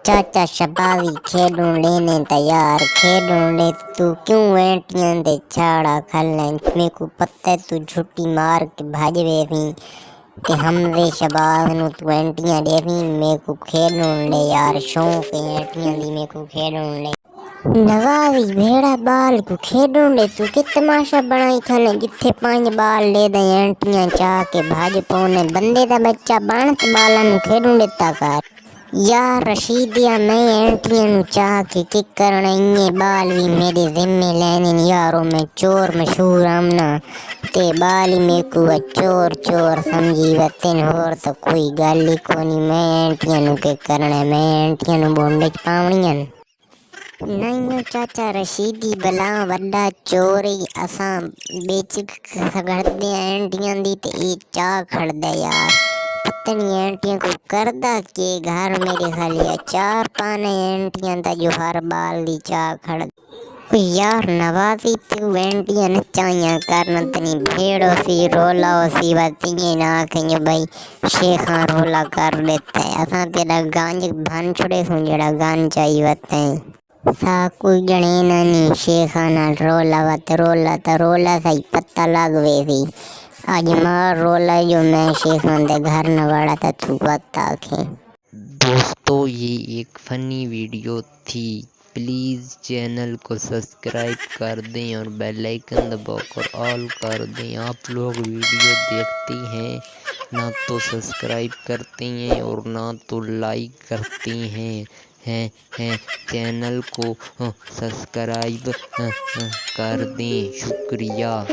चाचा शबावी खेडूं लेने तैयार खेडूं ले तू क्यों एंटियां दे छाड़ा खल्ले मेरे को पता है तू झुट्टी मार के भाजवे थी ते हमरे शबाब नु तू एंटियां देवी मेरे को खेडूं ले यार शौक है एंटियां दी मेरे को खेडूं ले नवावी भेड़ा बाल को खेडूं ले तू के तमाशा बनाई थाने जिथे 5 बाल ले दे एंटियां चाह के भाज पौने बंदे दा बच्चा बन ते बालां नु खेडूं लेता कर यार रशीदिया मैं एंटियां नु चाह के करना इन्ने बाल भी मेरे जिम्मे लेने यारों मैं चोर मशहूर आमना ते बाल ही मेरे को चोर चोर समझी वतन होर तो कोई गल ही कोनी मैं एंटियां नु के करना मैं एंटियां नु बोंडे च पावणियां नहीं चाचा रशीदी बला वड्डा चोर ही असा बेच खड़दे एंटियां दी ते ई चाह खड़दा यार पता नहीं एंटियां को करदा के घर मेरे खाली चार पाने एंटियां दा जो हर बाल दी चाह खड़ यार नवाजी तू एंटियां नचाइयां करन तनी भेड़ो सी रोला सी वतिये ना कहीं भाई शेखा रोला कर देता है असा तेरा गांज भन छुड़े सु जड़ा गान चाहिए वते सा कोई जने नानी शेखा ना रोला सही पत्ता लागवे सी आज मार रोला जो मैं शेखा दे घर न वाड़ा था तू पता के दोस्तों ये एक फनी वीडियो थी। प्लीज़ चैनल को सब्सक्राइब कर दें और बेल आइकन दबाकर ऑल कर दें। आप लोग वीडियो देखते हैं ना तो सब्सक्राइब करते हैं और ना तो लाइक करते हैं चैनल को सब्सक्राइब कर दें। शुक्रिया।